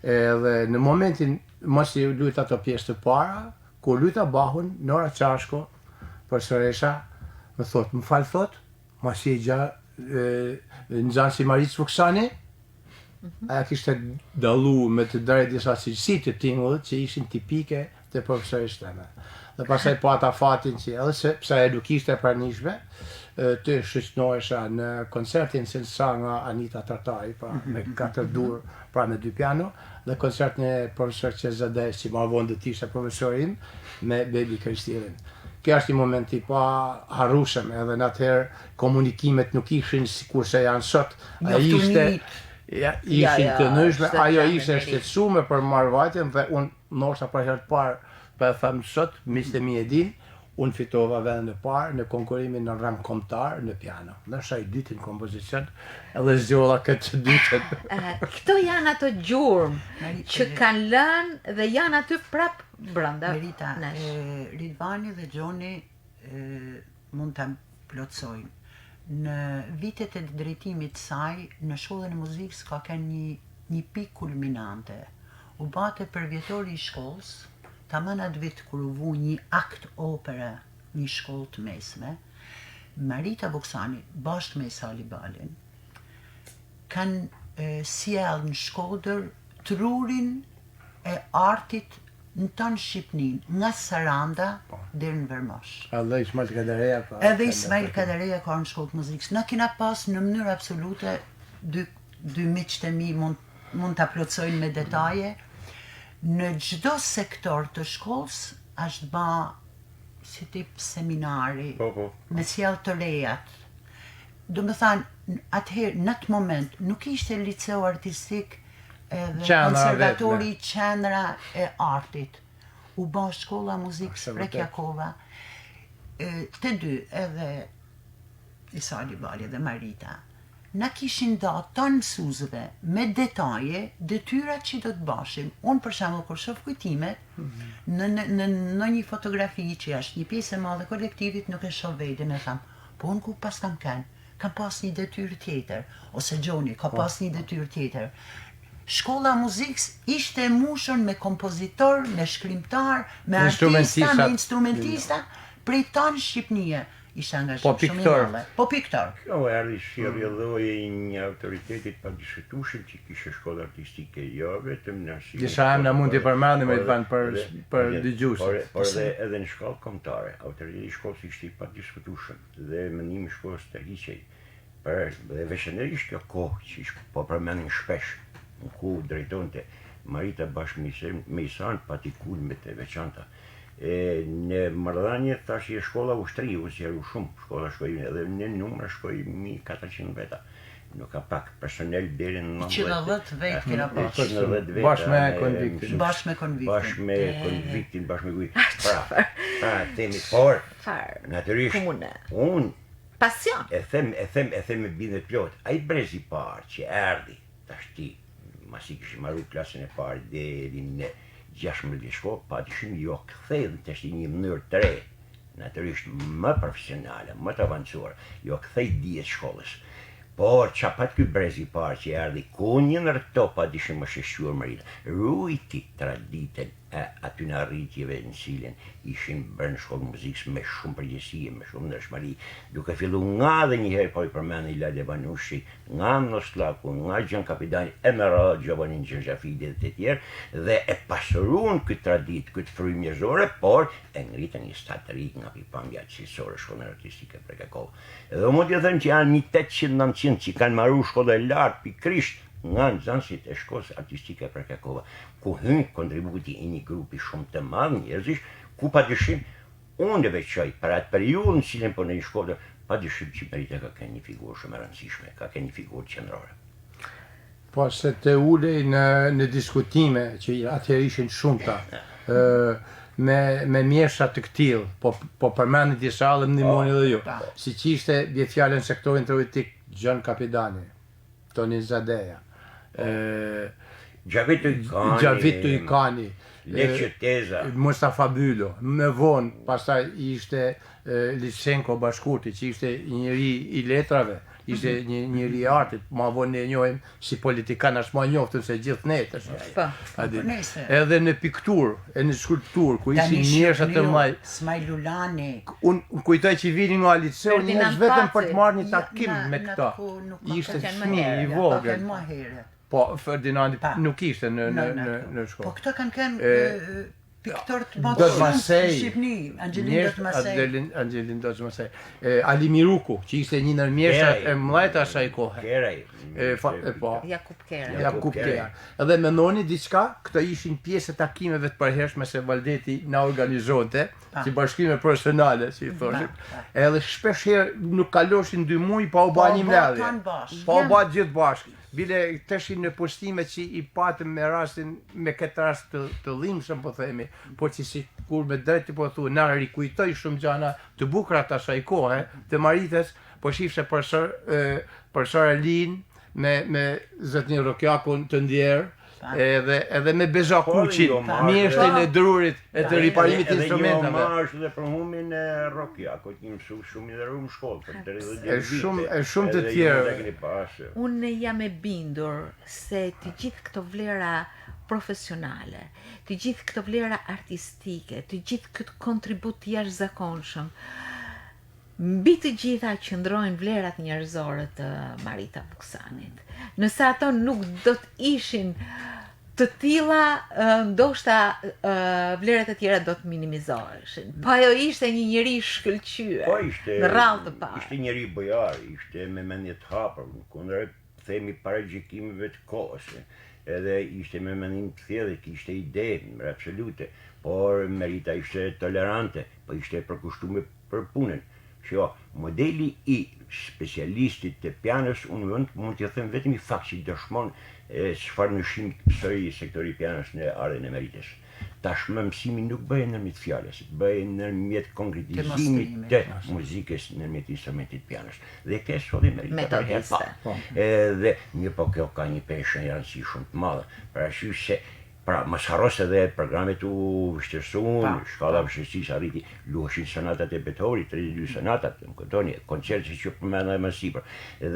Edhe në momentin, mos i luajta ato pjesë të para, kur luajta bahun, Nora Çashko, profesoresha, më thot, më falë thot, mos i gja nxënësi Maric Vuksani, aja kishte dallu me të drejt disa cilësi të tingullit që ishin tipike të profesorisë teme. Dhe pasaj po ata fatin që edhe sepse e nuk ishte e pranishme, të shoqënohesha në koncertin Selsa nga Anita Tartari, pra me 4 dur, pra me 2 piano, dhe koncertin e profesor Qezades, që ma vonë dhe t'ishte profesorim, me Bebi Kristilin. Kjo është një moment i pa harrushëm, edhe në atëherë komunikimet nuk ishin sikur se janë sot. Ishin të nëjshme, ajo ishte shtetësume për marrëvajtjen dhe unë ndoshta për herë të parë për e thëmë sot, miqtë e mi e din, unë fitova vendin e parë në konkurimin në rang kombëtar në piano. Ndoshta i dyti në kompozicion, edhe zgjolla këtë dytën. Këto janë ato gjurmë që kanë lënë dhe janë aty prap brenda. Merita, Ridvani dhe Gjoni mund të plotsojnë. Në vitet e drejtimit saj, në shkollën e muzikës ka kënë një pikë kulminante. U bate përvjetori i shkollës, tamam atë vit kur u vu një akt opera, një shkollë të mesme, Marita Vuksani, bashkë me Sali Balin, kanë sjell në Shkodër trurin e artit në tonë Shqipnin, nga Saranda deri në Vermosh. Edhe Ismail Kadareja ka. Edhe Ismail Kadareja ka në shkollë të muzikës. Na kena pas në mënyrë absolute, dy miqtë e mi mund të plotsojnë me detaje, në çdo sektor të shkollës është ba si tip seminari, me sjell të rejat. Do më thanë, atëherë, në atë moment, nuk ishte liceu artistik edhe konservatori qendra e artit. U ba shkolla muzikës Prekjakova, të dy, edhe Isali Bali dhe Marita, na kishin da të mësuzëve me detaje detyrat që do të bashim. Unë për shembull kur shoh kujtimet në një fotografi që është një pjesë e madhe kolektivit, nuk e shoh veten e tham, po unë ku pas kam pas një detyrë tjetër, ose Gjoni ka pas një detyrë tjetër. Shkolla muzikës ishte e mushur me kompozitor, me shkrimtar, me artista, me instrumentista, prej tanë Shqipnie. Ishte angazhuar shumë i madhe. Po piktor. Kjo erdhi sjellje një autoritetit pa diskutueshëm që kishte shkollë artistike, jo vetëm në Shqipëri. Disa emra mund t'i përmendim për dëgjuesit. Por edhe në shkollë kombëtare, autoriteti i shkollës ishte i pa diskutueshëm dhe mendimi i shkollës të liçej. Dhe veçanërisht kjo kohë që po përmendin shpesh, ku drejtonte Marita bashkë me Isan Patikulmet e veçanta. Në marrëdhënie tash e shkolla ushtri, u sjellu shumë, shkolla shkoi edhe në numër shkoi 1400 veta. Nuk ka pak personel deri në 90 vetë kena pas. Bashkë me konviktin. Bashkë me konviktin. Bashkë me pra, themi por, natyrisht, unë pasion. E them me bindje plot. Ai brezi i parë që erdhi, tash ti, masi kishim marrë klasën e parë deri në 16 vjeçko, pa dyshim jo kthej tash një mënyrë të re, natyrisht më profesionale, më të avancuar, jo kthej dijet shkollës. Por çapat ky brezi i parë që erdhi, ku një ndër këto pa dyshim më shëshuar Marita, ruajti traditën e aty në arritjeve në cilën ishin bërë në shkollë muzikës me shumë përgjegjësi, me shumë ndershmëri, duke filluar nga dhe një herë po i përmend Ilade Banushi, nga Noslaku, nga Gjan Kapitani, Emera Giovanni Gjafidi dhe të tjerë, dhe e pasuruan këtë traditë, këtë frymë njerëzore, por e ngritën një statëri nga pikpamja cilësore shkollën artistike Prekjakova. Edhe mund të them që janë 800-900 që kanë marrë shkollë e lartë pikërisht nga nxënësit e shkollës artistike Prekjakova, ku hyn kontributi i një grupi shumë të madh njerëzish, ku padyshim unë dhe veçoj, për atë periudhën cilën po në një shkodër, pa dyshim që Marita ka kënë një figurë shumë e rëndësishme, ka kënë një figurë qendrore. Po se të ulej në diskutime që atëherë ishin shumëta, me mjesha të këtil, po përmendit disa dhe më ndihmoni edhe ju, si që ishte bje fjallën sektorin teoretik Gjon Kapidani, Toni Zadeja, Gjavitu Ikani, Leqeteza, Mustafa Bylo, më vonë, pastaj ishte Lysenko Bashkurti, që ishte njëri i letrave, ishte njëri i artit, ma vonë ne njohim si politikan, ashtë ma njoftëm se gjithë ne të shumë. Edhe në piktur, e në skulptur, ku ishin njerëzat të maj... Smajlulani. Unë kujtoj që vini nga liceu, njerëz vetëm për të marrë një takim me këta. Ishte fëmijë i vogël. Po, Ferdinandi nuk ishte në shkollë. Po këto kanë kënë piktor të matë shumë në Shqipni, Angelin Dotmasej. Angelin Dotmasej. Ali Miruku, që ishte një nërmjeshtrat e mlajt asaj kohë. Kerej. Jakub Kera. Jakub Kera. Edhe mendoni diçka, këto ishin pjesë e takimeve të përhershme se Valdeti na organizonte, si bashkime profesionale, si i thoshim. Edhe shpesh herë nuk kaloshin 2 muaj pa u bë një mbledhje. Pa u bë gjithë bashkë. Bile teshin në postime që i patëm me rastin, me këtë rast të dhimbshëm po themi, po që si kur me drejt po thu, na rikujtoj shumë gjana të bukura të asaj kohe, të Maritës, po shifse për Alin me zotnin Rokjakun të ndjerë, edhe me Beza Kuqin, mjeshtin e drurit e të riparimit instrumentave. Edhe një omazh dhe për humin e Rokjakut, një mësu shumë i dhe rrumë shkollë, për 32 vite. E shumë të tjerë. Unë jam e bindur se të gjithë këto vlera profesionale, të gjithë këto vlera artistike, të gjithë këtë kontribut jashtëzakonshëm, mbi të gjitha qëndrojnë vlerat njerëzore të Marita Vuksanit. Nëse ato nuk do të ishin të tilla, ndoshta vlerat e tjera do të minimizoheshin. Po ajo ishte një njeri shkëlqyer, në rrallë të parë. Ishte njeri bojar, ishte me mendje të hapur, kundër themi paragjykimeve të kohës. Edhe ishte me mendim të thjellë, kishte ide, absolute, por Marita ishte tolerante, po ishte përkushtuar për punën. Që modeli i specialistit të pianos, unë mund t'ja them vetëm i fakt që dëshmon çfarë nëshim pësoi i sektori pianos në ardhen e Maritës. Tashmë mësimi nuk bëhet nëpërmjet fjalës, bëhet nëpërmjet konkretizimit të muzikës nëpërmjet instrumentit pianos. Dhe kjo është metodiste. Dhe një po kjo ka një peshë e rëndësishme shumë të madhe. Për arsye se pra, mos harros edhe programet u vështirësuan, shkalla vështirësisë arriti, luheshin sonatat e Beethovenit, 32 sonatat, në këtoni, koncertet që përmenda më sipër.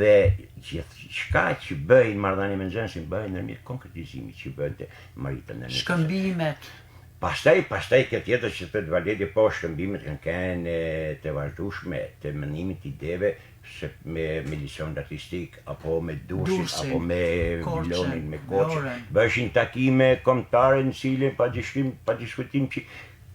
Dhe çka që bëjnë marrëdhënie me nxënësin, bëjnë nëpërmjet konkretizimit që bënte Marita në shkëmbimet. Pastaj kjo tjetër që të Valdeti po shkëmbimet kanë qenë të vazhdueshme, të mendimit ideve, me licon artistik, apo me Dursin, apo me Vilonin, me Koçin. Bëshin takime kombëtare në cilën pa diskutim që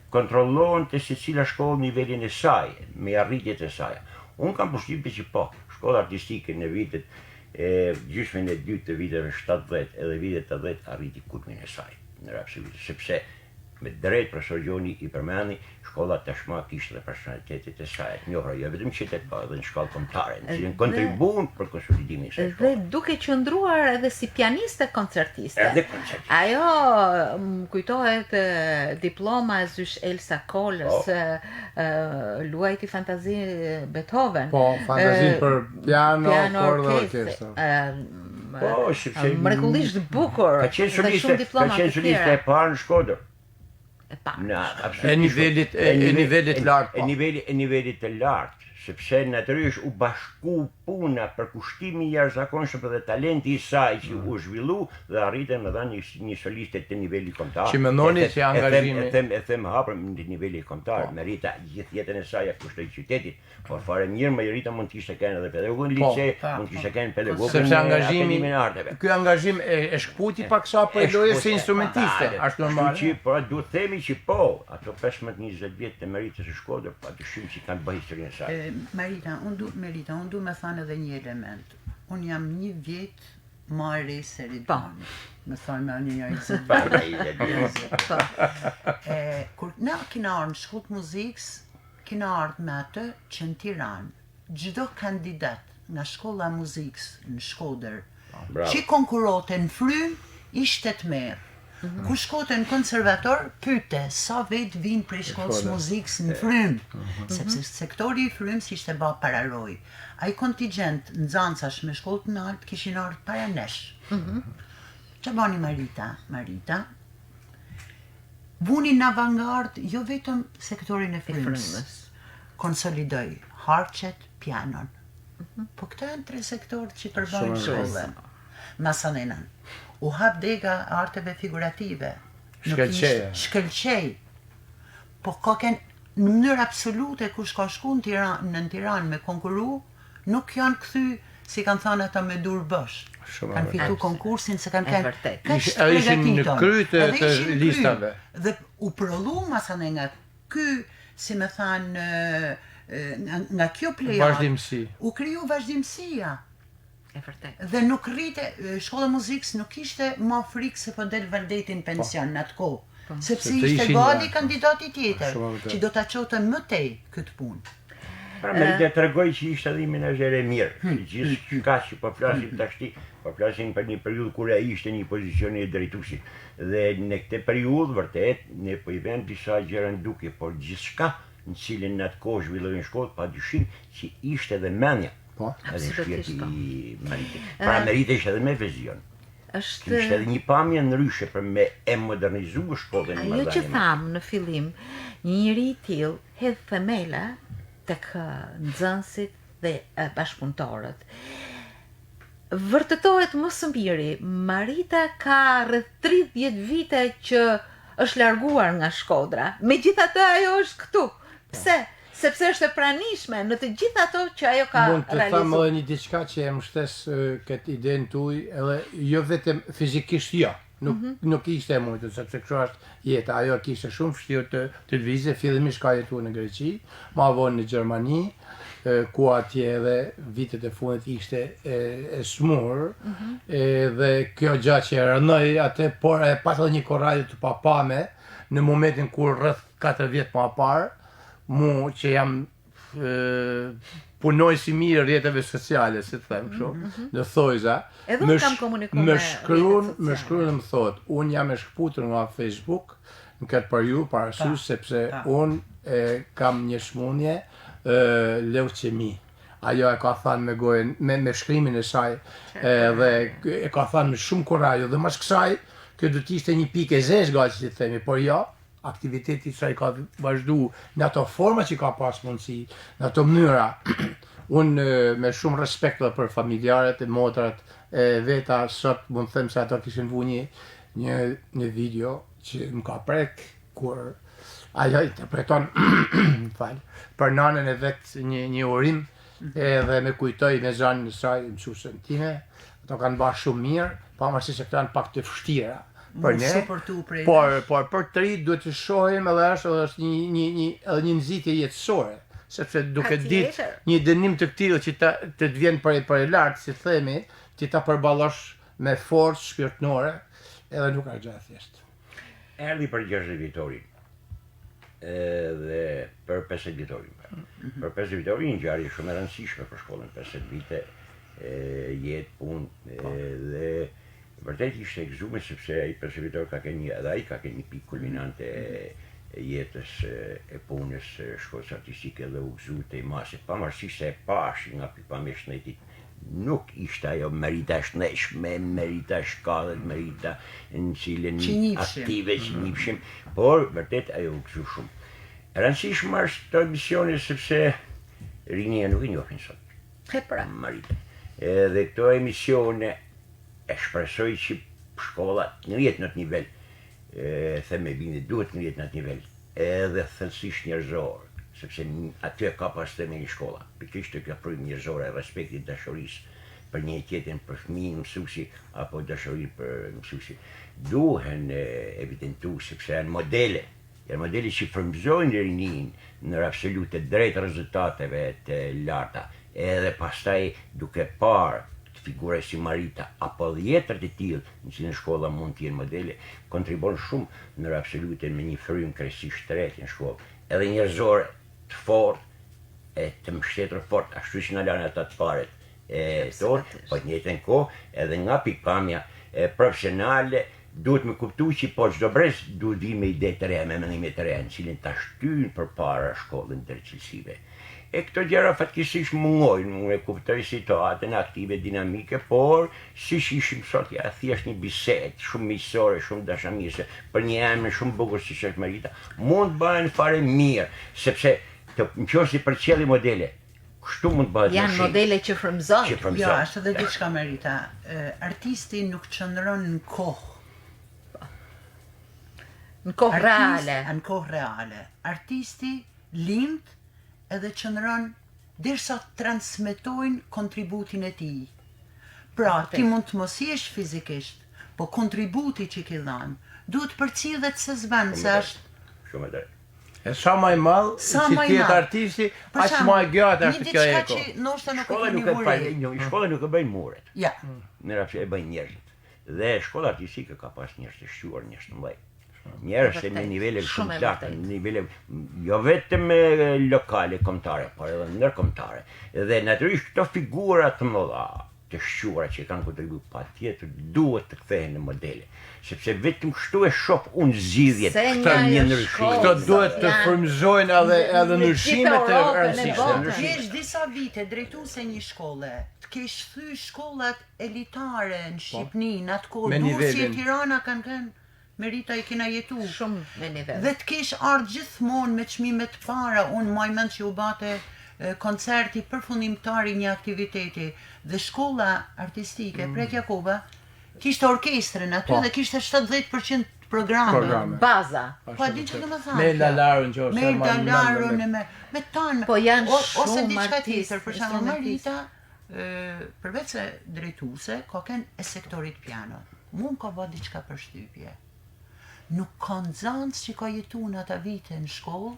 kontrollohen të secila shkollë nivelin e saj, me arritjet e saj. Unë kam përshtypjen që po, shkolla artistike në vitet gjysmën e dytë të viteve 70 edhe vitet 80 arriti kulmin e saj, në absolut, sepse me drejt profesor Gjoni i përmendi, shkolla tashmë kishte dhe personalitetet e saj, njohur jo vetëm qytet, po edhe në shkollë kombëtare, në cilën kontribuon për konsolidimin e saj. Dhe duke qëndruar edhe si pianiste koncertiste. Edhe koncertiste. Ajo më kujtohet diploma e zysh Elsa Kollës, luajti fantazi Beethoven. Po, fantazin për piano, kord dhe orkestër. Mrekullisht bukur. Ka qenë soliste e parë në Shkodër. E nivelit lartë. E nivelit të lartë, sepse natyrisht u bashku puna për kushtimin e jashtëzakonshëm dhe talenti i saj që u zhvillu dhe arritën me dhanë një soliste të nivelit kombëtar. Që mendoni se angazhimi e them hapur në nivelit kombëtar, Marita gjithë jetën e saj kushtoi qytetit, por fare mirë Marita mund të kishte kanë edhe pedagogun lice, mund të kishte kanë pedagogun. Sepse angazhimi në arteve. Ky angazhim e shkputi pak sa po e loje si instrumentiste, është normal. Që po duhet themi që po, ato 15-20 vjet të Maritës së Shkodër, padyshim që kanë bërë historinë e saj. Marita, unë du me thënë edhe një element. Unë jam 1 vjet më e re se Ridvani. Me thënë me një njëri. Kur na kina arë në shkollë muzikës, kina ardhë me atë që në Tiranë, çdo kandidat nga shkolla muzikës në Shkodër, që konkurote në Frym, ishte të merë. Ku shkote në konservator, pyte sa vetë vinë prej shkollës muzikës në Frym, sepse sektori i Frymës ishte ba pararoj. A i kontingent në zancash me shkollë të nartë kishin ardhë para nesh. Që bani Marita? Vunin në avangard, jo vetëm sektorin e Frymës. Konsolidoj harqet, pianon. Po këta janë 3 sektorët që përbajnë shkollë. Masanenën. U hap dega arteve figurative. Shkëlqej. Po koken në mënyrë absolute kush ka shku në Tiranë me konkuru, nuk janë kthy, si kanë thënë ata me dur bësh. Kanë fitu konkursin se kanë ishin në kry të listave. Dhe u prollu masane nga ky, si me thanë, nga kjo plejat, u kriju vazhdimësia. Dhe nuk rrite, shkolla muzikës nuk ishte ma frikë se po del Valdetin pension në atë kohë. Sepse ishte gati kandidati tjetër, që do ta qote më tej këtë punë. Pra Merita të regoj që ishte edhe menaxhere mirë, gjithë ka që po flasim tashti, po flasim për një periudhë kur ai ishte një pozicion e drejtuesit. Dhe në këtë periudhë vërtet ne po i vëmë disa gjëra në duke, por gjithçka në cilën në atë kohë zhvillohej shkollë, padyshim që ishte edhe mendja. Po, edhe shpirti i Meritës. Pra Merita ishte edhe me vizion. Ishte edhe një pamje ndryshe për me e modernizu shkollën e Ajo që thamë në fillim, një njeri i tillë hedh themela tek nxënësit dhe bashkëpunëtorët. Vërtetohet më së miri, Marita ka rreth 30 vite që është larguar nga Shkodra. Megjithatë ajo është këtu. Pse? Sepse është e pranishme në të gjitha ato që ajo ka realizuar. Mund të thamë edhe një diçka që e mbështes këtë idenë tuaj, edhe jo vetëm fizikisht jo. Nuk ishte e mujtë, sepse kështu është jeta. Ajo kishte shumë vështirë të lëvizte, fillimisht ka jetuar në Greqi, ma vonë në Gjermani, ku atje edhe vitet e fundit ishte e smur, dhe kjo gjatë që e rënoi atë, por e pata një korrali të papame në momentin kur rreth 4 vjet më parë, mu që jam punoj si mirë rrjeteve sociale, si të them kështu, në thojza, më shkruan më thot, unë jam e shkputur nga Facebook në këtë periudhë parasysh sepse unë kam një smundje leuqemi. Ajo e ka thënë me gojën, me shkrimin e saj, dhe e ka thënë me shumë kurajë, dhe mas kësaj, kjo do të ishte një pikë e zezë gati që të themi, por jo, aktiviteti që i ka vazhdu në ato forma që ka pas mundësi, në ato mënyra. Unë me shumë respekt dhe për familjarët e motrat e veta, sot mund të them se ato kishin vu një video që më ka prek, kur ajo interpreton për nanën e vetë një urim, dhe me kujtoj me zanën e saj, në qusën time, ato kanë bërë shumë mirë, pavarësisht se këto janë pak të vështira për ne, por për të ri duhet të shohim edhe është një nxitje jetësore, sepse duke ditë një dënim të këtillë që të vjen për e lartë, si themi, që ta përballosh me forcë shpirtërore, edhe nuk është gjë e thjeshtë. Erdhi për 60 vjetorin, dhe për 50 vjetorin. Për 50 vjetorin një ngjarje shumë e rëndësishme për shkollën, 50 vite jetë, punë, dhe vërtet ishte e gëzuar sepse ai persevitor ka një pikë kulminante e jetës e punës shkollës artistike dhe u gëzu te masë, pavarësisht se e pash nga pikpamja e shëndetit, nuk ishte ajo Merita shneshme, Merita shkallët, Merita në cilën aktive që njifshim, por vërtet ajo u gëzu shumë. Rëndësishme është të misione sepse rinia nuk i njohin sot. Marita. Dhe këto emisione e shpresoj që shkolla të ngrihet në atë nivel, them me bindje duhet të ngrihet në atë nivel, edhe thellësisht njerëzor, sepse aty ka pas themi një shkolla, pikërisht kjo prymë njerëzore e respektit, dashurisë për një tjetrin, për fëmijën, mësuesi apo dashuri për mësuesi. Duhen evidentu sepse janë modele që frymëzojnë rinin në absolute drejt rezultateve të larta, edhe pastaj duke parë figura si Marita apo tjetër të tillë, në cilën shkolla mund të jenë modele, kontribon shumë në absolute me një frym kryesisht të re në shkollë, edhe njerëzore të të fort, e të mbështetur fort, ashtu që na lanë ata të paret e tot, po në njëjtën kohë edhe nga pikpamja profesionale duhet me kuptu që po çdo brez duhet vi me ide të reja, me mendime të reja, në cilin ta shtyjnë përpara shkollën ndërçelësive. E këto gjëra fatkesisht mungojnë, unë e kuptoj situatën aktive, dinamike, por si ishim sot, ja thjesht një bisedë shumë miqësore, shumë dashamirëse, për një emër shumë bukur si që është Marita, mund bëhen fare mirë, sepse nëse përcjelli modele, kështu mund bëhet janë modele që frymëzojnë. Jo, është edhe diçka Marita. Artisti nuk qëndron në kohë. Në kohë reale. Në kohë reale. Artisti lind edhe qëndron derisa transmetojnë kontributin e tij. Pra, ti mund të mos jesh fizikisht, po kontributi që ke dhënë duhet përcjellet se s'bën se është shumë e drejtë. E sa më i madh, si tjetë artisti, aq më e gjatë është kjo eko. Shkolla nuk e bëjnë, shkolla nuk e bëjnë muret. Ja. Në rrafë e bëjnë njerëzit. Dhe shkolla artistike ka pas njerëz të shquar, njerëz të mëdhenj. Njerëz në nivele shumë të larta, në nivele jo vetëm lokale, kombëtare, por edhe ndërkombëtare. Dhe natyrisht këto figura të mëdha, të shquara që kanë kontribuar patjetër duhet të kthehen në modele, sepse vetëm kështu e shoh unë zgjidhjet këto një ndryshim. Këto duhet të frymëzojnë edhe ndryshimet e artistëve. Jesh disa vite drejtuese një shkolle, të kesh thy shkollat elitare në Shqipëri, në atë kohë Durrësi e Tirana kanë Merita i kena jetu. Shumë me nivel. Dhe të kesh ardhur gjithmonë me çmime të para, unë më mend që u bate koncerti përfundimtar i një aktiviteti dhe shkolla artistike Prek Jakova kishte orkestrën aty dhe kishte 70% programe. Baza. Po di çfarë më thënë. Me Lalarën që me Lalarën me tanë. Po janë ose shumë diçka artistë. tjetër, për shembull Marita përveç se drejtuese, ka kënë e sektorit piano. Mund ka bë diçka për shtypje. Nuk ka nxënës që ka jetu në ata vite në shkollë,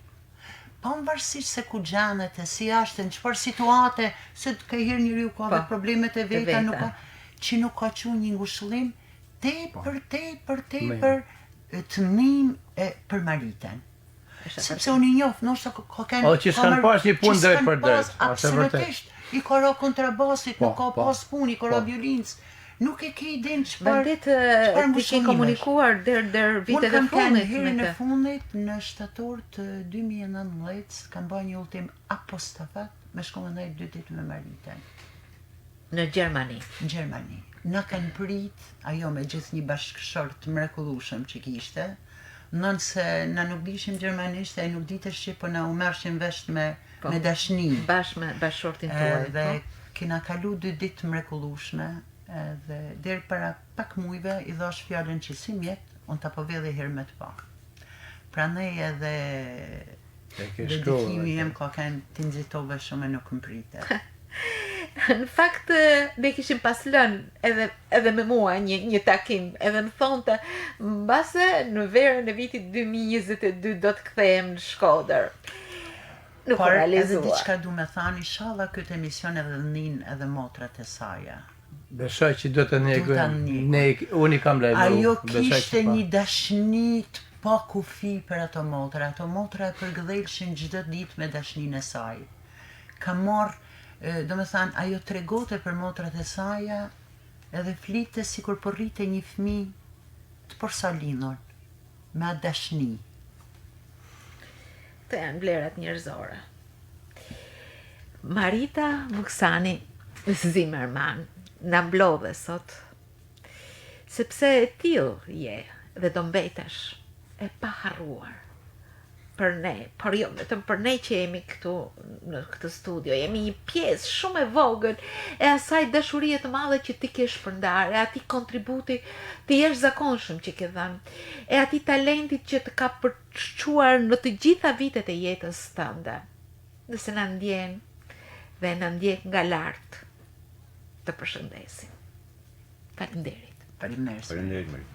pavarësisht se ku gjanet e si ashtë, në çfarë situate, se ka herë njeriu ka dhe problemet e veta, që nuk ka qenë një ngushëllim tepër të nim për Maritën. Sepse unë i njoh, ndoshta ka kanë që s'kan pas një punë drejt për drejt, absolutisht. I ka ra kontrabasit, nuk ka pas punë, i ka ra violincë. Nuk e ke idenë çfarë. Ti ke komunikuar der vitet e fundit. Unë kam herën e fundit në shtator të 2019 kam bërë një ultim apostafat me shkollën e 2 ditë me Maritën. Në Gjermani. Në Gjermani. Na kanë prit ajo me gjithë një bashkëshort të mrekullueshëm që kishte. Nëse na nuk dishim gjermanisht, ai nuk dinte shqip, po na u merrshim vesh me dashni. Bashkë me bashkëshortin tuaj. Dhe kena kalu 2 ditë të mrekullueshme. Dhe deri para pak muajve i dhash fjalën që si mjet, unë ta po vjedhë herë me të parë. Prandaj edhe dedikimi jem ka kanë të nxitove shumë e nuk më pritet. Në fakt, ne kishim pas lënë edhe me mua një takim, edhe më thonte, mbase në verën e vitit 2022 do të kthehem në Shkodër. Nuk Por realizua. edhe diçka du me thani, inshallah këtë emision edhe nin edhe motrat e saja. Besoj që do të ne unë i kam lejmë. Ajo kishte një dashni të pa kufi për ato motra e përgëdhelshin çdo ditë me dashninë e saj. Ka marrë, do me thanë, ajo tregote për motrat e saja edhe flite sikur po rrite një fëmijë të porsalinur me atë dashni. Të janë vlerat njerëzore. Marita Vuksani Zimmerman na mblodhe sot, sepse e tillë je dhe do mbetesh e paharruar për ne, por jo vetëm për ne që jemi këtu në këtë studio, jemi një pjesë shumë e vogël e asaj dashurie të madhe që ti ke shpërndarë, e atij kontributi të jashtëzakonshëm që ke dhënë, e atij talentit që të ka përçuar në të gjitha vitet e jetës tënde. Nëse na ndjen dhe na ndjek nga lart, të përshëndesim. Faleminderit. Faleminderit. Faleminderit.